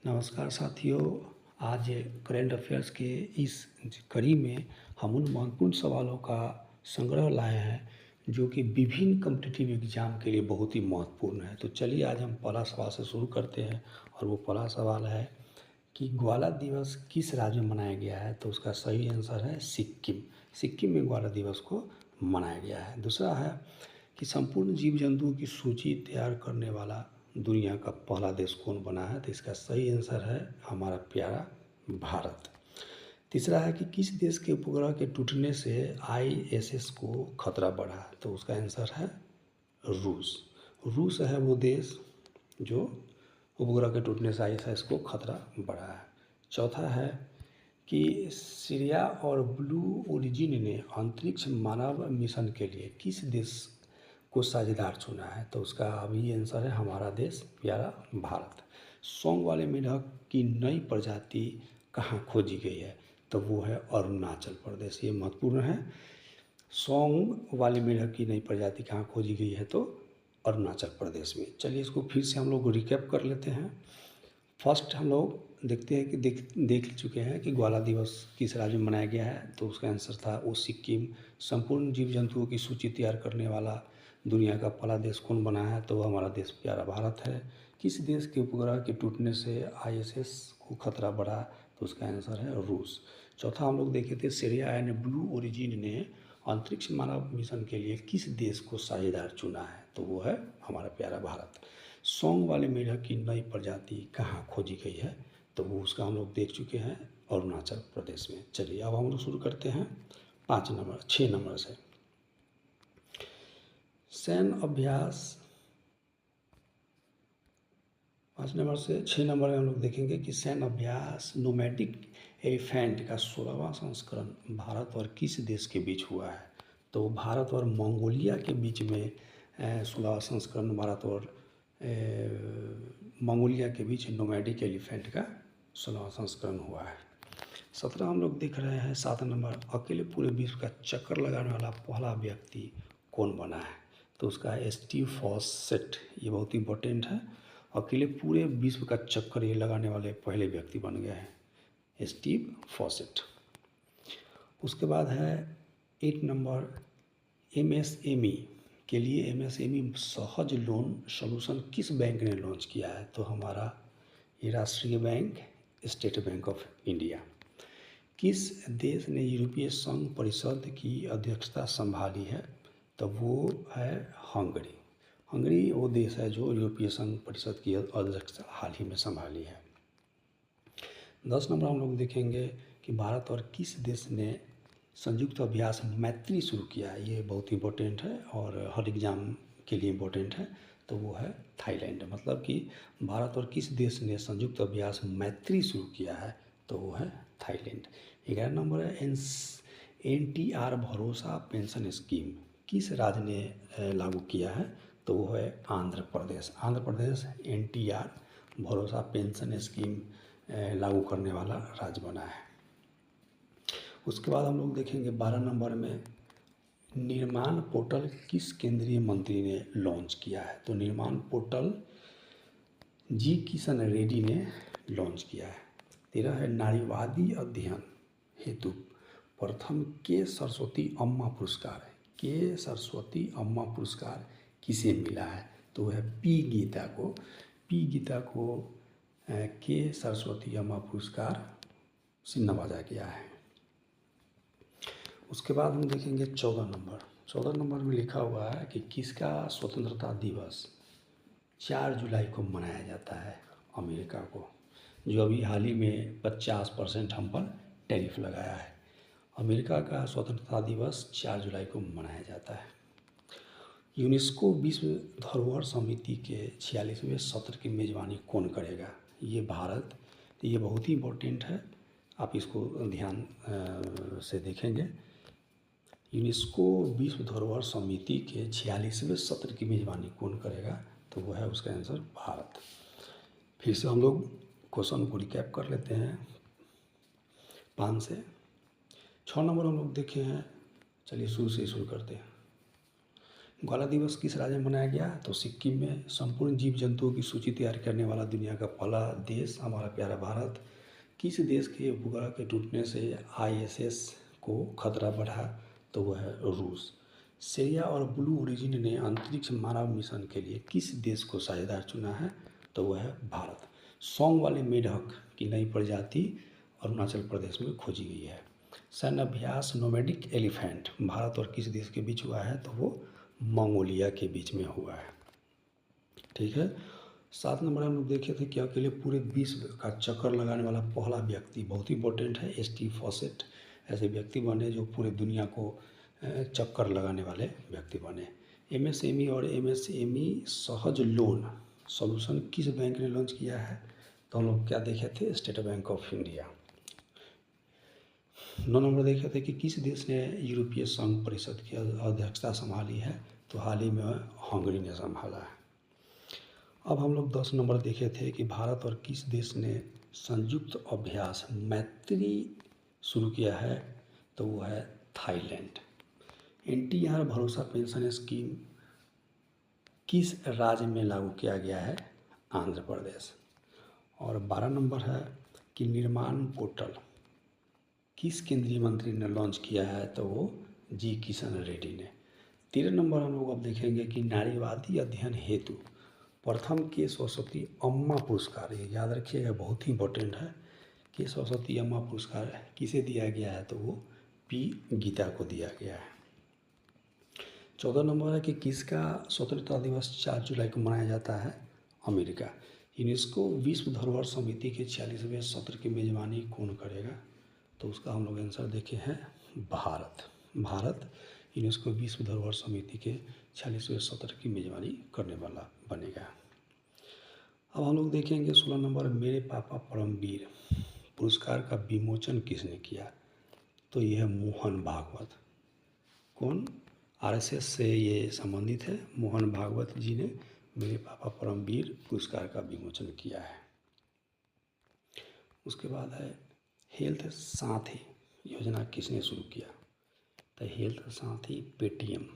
नमस्कार साथियों। आज करंट अफेयर्स के इस कड़ी में हम उन महत्वपूर्ण सवालों का संग्रह लाए हैं जो कि विभिन्न कॉम्पिटिटिव एग्जाम के लिए बहुत ही महत्वपूर्ण है। तो चलिए आज हम पहला सवाल से शुरू करते हैं और वो पहला सवाल है कि ग्वाला दिवस किस राज्य में मनाया गया है। तो उसका सही आंसर है सिक्किम। सिक्किम में ग्वाला दिवस को मनाया गया है। दूसरा है कि संपूर्ण जीव जंतुओं की सूची तैयार करने वाला दुनिया का पहला देश कौन बना है। तो इसका सही आंसर है हमारा प्यारा भारत। तीसरा है कि किस देश के उपग्रह के टूटने से आईएसएस को खतरा बढ़ा है। तो उसका आंसर है रूस। रूस है वो देश जो उपग्रह के टूटने से आईएसएस को खतरा बढ़ा है। चौथा है कि सीरिया और ब्लू ओरिजिन ने अंतरिक्ष मानव मिशन के लिए किस देश को साझेदार चुना है। तो उसका अभी आंसर है हमारा देश प्यारा भारत। सौंग वाले मेंढक की नई प्रजाति कहाँ खोजी गई है। तो वो है अरुणाचल प्रदेश। ये महत्वपूर्ण है। सौंग वाले मेंढक की नई प्रजाति कहाँ खोजी गई है। तो अरुणाचल प्रदेश में। चलिए इसको फिर से हम लोग रिकैप कर लेते हैं। फर्स्ट हम लोग देखते हैं कि देख चुके हैं कि ग्वाला दिवस किस राज्य में मनाया गया है। तो उसका आंसर था वो सिक्किम। संपूर्ण जीव जंतुओं की सूची तैयार करने वाला दुनिया का पहला देश कौन बना है। तो हमारा देश प्यारा भारत है। किस देश के उपग्रह के टूटने से आईएसएस को खतरा बढ़ा। तो उसका आंसर है रूस। चौथा हम लोग देखे थे सीरिया एंड ब्लू ओरिजिन ने अंतरिक्ष मानव मिशन के लिए किस देश को साझेदार चुना है। तो वो है हमारा प्यारा भारत। सौंग वाले मेंढक की नई प्रजाति कहाँ खोजी गई है। तो वो उसका हम लोग देख चुके हैं अरुणाचल प्रदेश में। चलिए अब हम लोग शुरू करते हैं 6 नंबर से। सैन्य अभ्यास 5 नंबर से 6 नंबर में हम लोग देखेंगे कि सैन्य अभ्यास नोमैडिक एलिफेंट का 16वां संस्करण भारत और किस देश के बीच हुआ है। तो भारत और मंगोलिया के बीच में 16वां संस्करण भारत और मंगोलिया के बीच नोमैडिक एलिफेंट का 16वां संस्करण हुआ है। 17 हम लोग देख रहे हैं 7 नंबर अकेले पूरे विश्व का चक्कर लगाने वाला पहला व्यक्ति कौन बना है। तो उसका स्टीव फॉसेट। ये बहुत इंपॉर्टेंट है। अकेले पूरे विश्व का चक्कर ये लगाने वाले पहले व्यक्ति बन गए हैं स्टीव फॉसेट। उसके बाद है 8 नंबर एमएसएमई के लिए एमएसएमई सहज लोन सॉल्यूशन किस बैंक ने लॉन्च किया है। तो हमारा ये राष्ट्रीय bank state bank of India. किस देश ने यूरोपीय संघ परिषद की अध्यक्षता संभाली है। तो वो है हंगरी। हंगरी वो देश है जो यूरोपीय संघ परिषद की अध्यक्षता हाल ही में संभाली है। 10 नंबर हम लोग देखेंगे कि भारत और किस देश ने संयुक्त अभ्यास मैत्री शुरू किया है। ये बहुत इंपॉर्टेंट है और हर एग्ज़ाम के लिए इम्पोर्टेंट है। तो वो है थाईलैंड। मतलब कि भारत और किस देश ने संयुक्त अभ्यास मैत्री शुरू किया है। तो वो है थाईलैंड। 11 नंबर है NTR भरोसा पेंशन स्कीम किस राज्य ने लागू किया है। तो वो है आंध्र प्रदेश। आंध्र प्रदेश NTR भरोसा पेंशन स्कीम लागू करने वाला राज्य बना है। उसके बाद हम लोग देखेंगे 12 नंबर में निर्माण पोर्टल किस केंद्रीय मंत्री ने लॉन्च किया है। तो निर्माण पोर्टल जी किशन रेड्डी ने लॉन्च किया है। 13 है नारीवादी अध्ययन हेतु प्रथम के सरस्वती अम्मा पुरस्कार है। के सरस्वती अम्मा पुरस्कार किसे मिला है। तो वह पी गीता को के सरस्वती अम्मा पुरस्कार से नवाजा गया है। उसके बाद हम देखेंगे 14 नंबर में लिखा हुआ है कि किसका स्वतंत्रता दिवस 4 जुलाई को मनाया जाता है। अमेरिका को, जो अभी हाल ही में 50% हम पर टैरिफ लगाया है। अमेरिका का स्वतंत्रता दिवस 4 जुलाई को मनाया जाता है। यूनेस्को विश्व धरोहर समिति के 46वें सत्र की मेज़बानी कौन करेगा। ये भारत। तो ये बहुत ही इम्पोर्टेंट है। आप इसको ध्यान से देखेंगे। यूनेस्को विश्व धरोहर समिति के 46वें सत्र की मेज़बानी कौन करेगा। तो वो है उसका आंसर भारत। फिर से हम लोग क्वेश्चन को रिकैप कर लेते हैं 5 से 6 नंबर हम लोग देखे हैं। चलिए शुरू से शुरू करते हैं। ग्वाला दिवस किस राज्य में मनाया गया? तो सिक्किम में। संपूर्ण जीव जंतुओं की सूची तैयार करने वाला दुनिया का पहला देश हमारा प्यारा भारत। किस देश के उपग्रह के टूटने से आईएसएस को खतरा बढ़ा? तो वह है रूस। सीरिया और ब्लू ओरिजिन ने अंतरिक्ष मानव मिशन के लिए किस देश को साझेदार चुना है? तो वह है भारत। सौंग वाले मेढक की नई प्रजाति अरुणाचल प्रदेश में खोजी गई है। सैन्य अभ्यास नोमैडिक एलिफेंट भारत और किस देश के बीच हुआ है? तो वो मंगोलिया के बीच में हुआ है। ठीक है। 7 नंबर हम लोग देखे थे कि अकेले पूरे विश्व का चक्कर लगाने वाला पहला व्यक्ति, बहुत ही इंपॉर्टेंट है, स्टीव फॉसेट ऐसे व्यक्ति बने जो पूरे दुनिया को चक्कर लगाने वाले व्यक्ति बने। एमएसएमई और एमएसएमई सहज लोन सॉल्यूशन किस बैंक ने लॉन्च किया है? तो हम लोग क्या देखे थे? State bank of India. 9 number देखे थे कि किस देश ने यूरोपीय संघ परिषद की अध्यक्षता संभाली है? तो हाल ही में हंगरी ने संभाला है। अब हम लोग 10 नंबर देखे थे कि भारत और किस देश ने संयुक्त अभ्यास मैत्री शुरू किया है? तो वो है थाईलैंड। एनटीआर भरोसा पेंशन स्कीम किस राज्य में लागू किया गया है? आंध्र प्रदेश। और 12 नंबर है कि निर्माण पोर्टल किस केंद्रीय मंत्री ने लॉन्च किया है? तो वो जी किशन रेड्डी ने। 13 नंबर हम लोग अब देखेंगे कि नारीवादी अध्ययन हेतु प्रथम के सरस्वती अम्मा पुरस्कार, ये याद रखिएगा, बहुत ही इंपॉर्टेंट है। के सरस्वती अम्मा पुरस्कार किसे दिया गया है? तो वो पी गीता को दिया गया है। 14 नंबर है कि किसका स्वतंत्रता दिवस 4 जुलाई को मनाया जाता है? अमेरिका। यूनेस्को विश्व धरोहर समिति के 46वें सत्र की मेजबानी कौन करेगा? तो उसका हम लोग आंसर देखे हैं भारत यूनेस्को विश्व धरोहर समिति के 46वें सत्र की मेजबानी करने वाला बनेगा। अब हम लोग देखेंगे 16 नंबर मेरे पापा परमवीर पुरस्कार का विमोचन किसने किया? तो यह मोहन भागवत। कौन? आरएसएस से ये संबंधित है। मोहन भागवत जी ने मेरे पापा परमवीर पुरस्कार का विमोचन किया है। उसके बाद है हेल्थ साथी योजना किसने शुरू किया? तो हेल्थ साथी पेटीएम,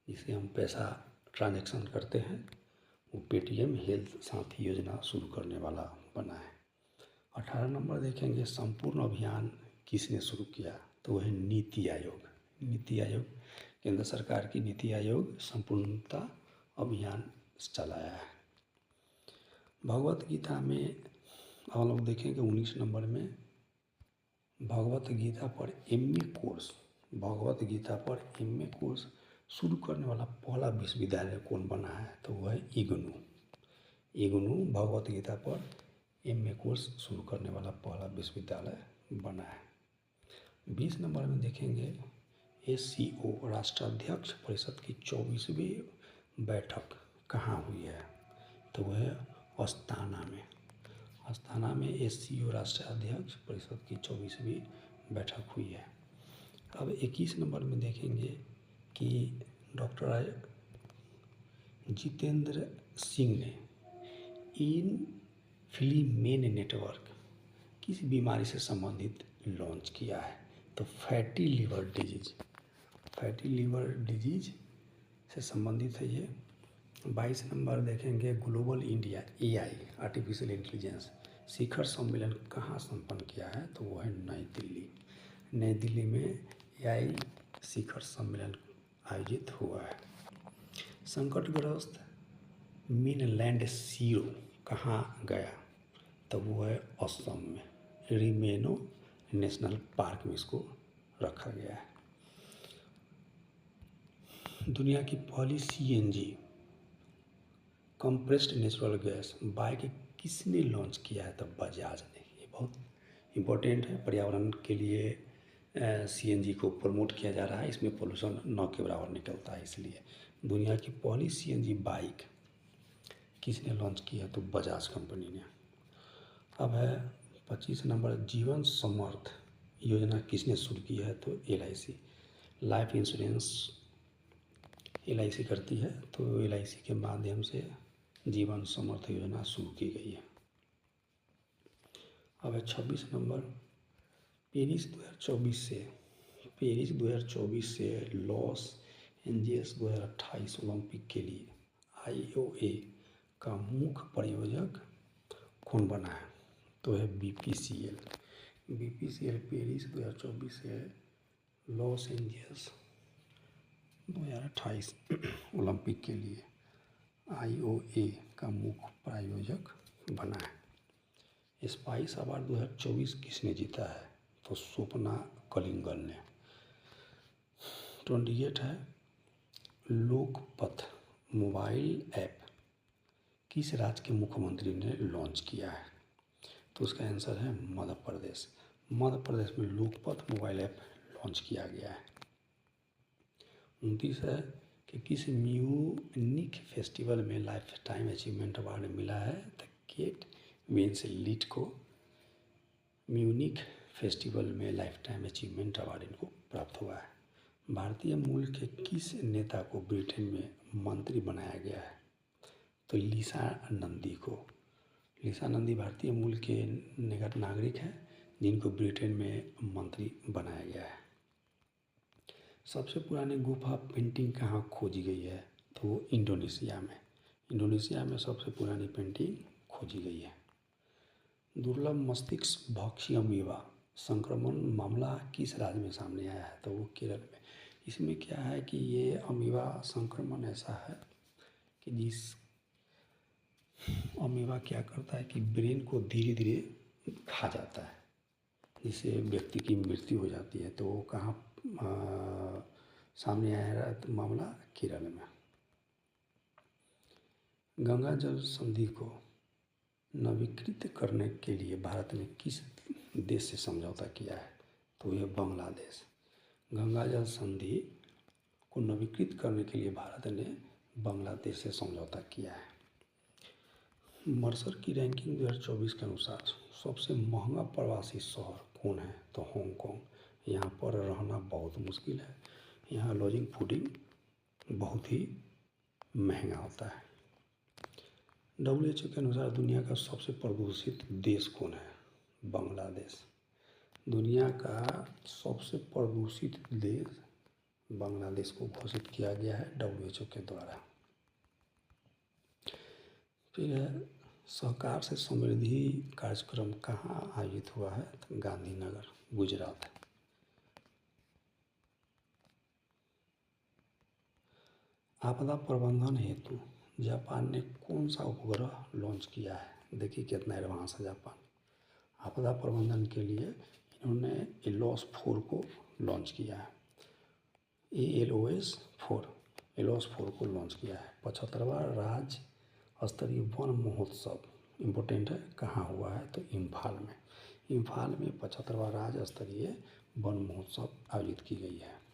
जिसे हम पैसा ट्रांजैक्शन करते हैं, वो पेटीएम हेल्थ साथी योजना शुरू करने वाला बना है। 18 नंबर देखेंगे संपूर्ण अभियान किसने शुरू किया? तो वह है नीति आयोग। नीति आयोग केंद्र सरकार की नीति आयोग संपूर्णता अभियान चलाया है। भगवत गीता में हम लोग देखेंगे 19 नंबर में भगवत गीता पर एमए कोर्स, भगवत गीता पर एमए कोर्स शुरू करने वाला पहला विश्वविद्यालय कौन बना है? तो वह है इग्नू भगवत गीता पर एमए कोर्स शुरू करने वाला पहला विश्वविद्यालय बना है। 20 नंबर में देखेंगे एससीओ राष्ट्राध्यक्ष परिषद की 24वीं बैठक कहाँ हुई है? तो वह है अस्थाना में एससीओ राष्ट्राध्यक्ष परिषद की 24वीं बैठक हुई है। अब 21 नंबर में देखेंगे कि डॉक्टर जितेंद्र सिंह ने इनफ्लेमेशन नेटवर्क किस बीमारी से संबंधित लॉन्च किया है? तो फैटी लीवर डिजीज से संबंधित है ये। 22 नंबर देखेंगे global India AI artificial intelligence शिखर सम्मेलन कहाँ संपन्न किया है? तो वो है नई दिल्ली में एआई शिखर सम्मेलन आयोजित हुआ है। संकटग्रस्त मिनलैंड सीरो कहाँ गया? तो वो है असम में, रिमेनो नेशनल पार्क में इसको रखा गया है। दुनिया की पहली CNG compressed natural gas bike किसने लॉन्च किया है? तो बजाज ने। ये बहुत इम्पोर्टेंट है, पर्यावरण के लिए सीएनजी को प्रमोट किया जा रहा है, इसमें पोल्यूशन न के बराबर निकलता है, इसलिए। दुनिया की पहली सीएनजी बाइक किसने लॉन्च किया? तो बजाज कंपनी ने। अब है 25 नंबर जीवन समर्थ योजना किसने शुरू की है? तो एलआईसी। लाइफ इंश्योरेंस एलआईसी करती है, तो एलआईसी के माध्यम से जीवन समर्थ योजना शुरू की गई है। अब है 26 नंबर पेरिस 2024 से लॉस एनजीएस 2028 ओलंपिक के लिए आईओए का मुख्य प्रायोजक कौन बना है? तो है बीपीसीएल। बीपीसीएल पेरिस 2024 है, लॉस एंजल्स 2028 ओलंपिक के लिए आईओए का मुख्य प्रायोजक बना है। स्पाइस अवार्ड 2024 किसने जीता है? तो स्वप्ना कलिंगल ने। 28 है, लोकपथ मोबाइल ऐप किस राज्य के मुख्यमंत्री ने लॉन्च किया है? तो उसका आंसर है मध्य प्रदेश। मध्य प्रदेश में लोकपथ मोबाइल ऐप लॉन्च किया गया है। 29 है कि किस म्यूनिक फेस्टिवल में लाइफ टाइम अचीवमेंट अवार्ड मिला है? द केट विंसलेट को म्यूनिक फेस्टिवल में लाइफ टाइम अचीवमेंट अवार्ड इनको प्राप्त हुआ है। भारतीय मूल के किस नेता को ब्रिटेन में मंत्री बनाया गया है? तो लीसा नंदी को। लीसा नंदी भारतीय मूल के निकट नागरिक हैं जिनको ब्रिटेन में मंत्री बनाया गया है। सबसे पुरानी गुफा पेंटिंग कहाँ खोजी गई है? तो इंडोनेशिया में। इंडोनेशिया में सबसे पुरानी पेंटिंग खोजी गई है। दुर्लभ मस्तिष्क भक्षी अमीबा संक्रमण मामला किस राज्य में सामने आया है? तो वो केरल में। इसमें क्या है कि ये अमीबा संक्रमण ऐसा है कि जिस अमीबा क्या करता है कि ब्रेन को धीरे धीरे खा जाता है, जिससे व्यक्ति की मृत्यु हो जाती है। तो वो कहाँ सामने आया है? तो मामला केरल में। गंगा जल संधि को नवीकृत करने के लिए भारत ने किस देश से समझौता किया है? तो यह बांग्लादेश। गंगा जल संधि को नवीकृत करने के लिए भारत ने बांग्लादेश से समझौता किया है। मर्सर की रैंकिंग 2024 के अनुसार सबसे महंगा प्रवासी शहर कौन है? तो हांगकांग। यहाँ पर रहना बहुत मुश्किल है, यहाँ लॉजिंग फूडिंग बहुत ही महंगा होता है। WHO के अनुसार दुनिया का सबसे प्रदूषित देश कौन है? बांग्लादेश। दुनिया का सबसे प्रदूषित देश बांग्लादेश को घोषित किया गया है WHO के द्वारा। फिर है, सहकार से समृद्धि कार्यक्रम कहाँ आयोजित हुआ है? तो गांधीनगर, गुजरात। आपदा प्रबंधन हेतु जापान ने कौन सा उपग्रह लॉन्च किया है? देखिए कितना एडवांस है जापान। आपदा प्रबंधन के लिए इन्होंने एलोस-4 को लॉन्च किया है। एलोस-4 को लॉन्च किया है। 75वां राज्य स्तरीय वन महोत्सव इम्पोर्टेंट है, कहाँ हुआ है? तो इम्फाल में। इम्फाल में 75वां राज्य स्तरीय वन महोत्सव आयोजित की गई है।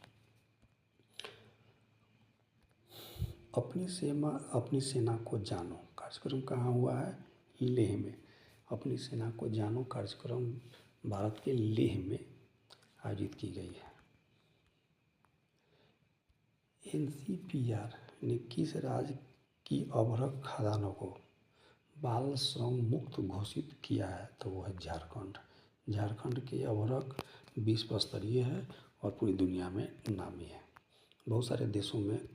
अपनी सेना को जानो कार्यक्रम कहाँ हुआ है? लेह में। अपनी सेना को जानो कार्यक्रम भारत के लेह में आयोजित की गई है। एनसीपीआर ने किस राज्य की अभ्रक खदानों को बाल श्रम मुक्त घोषित किया है? तो वो है झारखंड। झारखंड के अभ्रक विश्व स्तरीय है और पूरी दुनिया में नामी है। बहुत सारे देशों में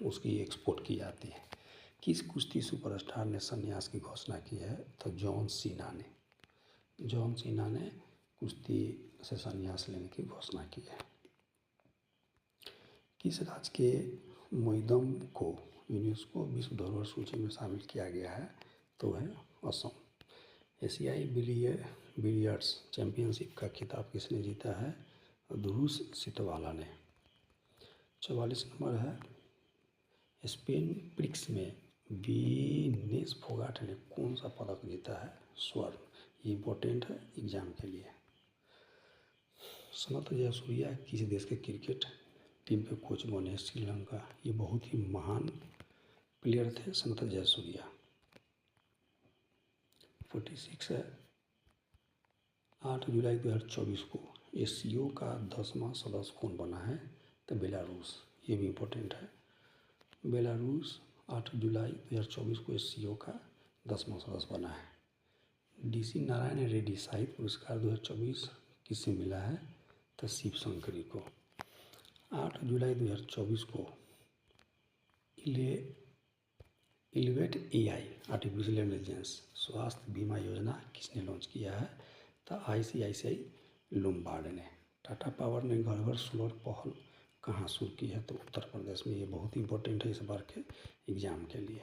उसकी एक्सपोर्ट की जाती है। किस कुश्ती सुपरस्टार ने संन्यास की घोषणा की है? तो जॉन सीना ने कुश्ती से संन्यास लेने की घोषणा की है। किस राज्य के मोइदम को यूनेस्को विश्व धरोहर सूची में शामिल किया गया है? तो है असम। एशियाई बिलियर्ड्स चैंपियनशिप का खिताब किसने जीता है? ध्रुव सितवाला ने। 44 नंबर है, स्पेन प्रिक्स में वीनेस फोगाट ने कौन सा पदक जीता है? स्वर्ण। ये इम्पोर्टेंट है एग्जाम के लिए। सनत जयसूर्या किस देश के क्रिकेट टीम के कोच बने? श्रीलंका। ये बहुत ही महान प्लेयर थे सनत जयसूर्या। 46 है, 8 जुलाई 2024 को एससीओ का 10वां सदस्य कौन बना है? तो बेलारूस। ये भी इम्पोर्टेंट है। बेलारूस 8 जुलाई 2024 को एससीओ का 10वां सदस्य बना है। डीसी नारायण रेड्डी साहित्य पुरस्कार 2024 किससे मिला है? तो शिव शंकरी को। 8 जुलाई 2024 को इले इलेवेट एआई आर्टिफिशियल इंटेलिजेंस स्वास्थ्य बीमा योजना किसने लॉन्च किया है? तो आईसीआईसीआई लोम्बार्ड ने। टाटा पावर ने घर घर सोलर पहल कहाँ शुरू की है? तो उत्तर प्रदेश में। ये बहुत इंपॉर्टेंट है इस बार के एग्ज़ाम के लिए।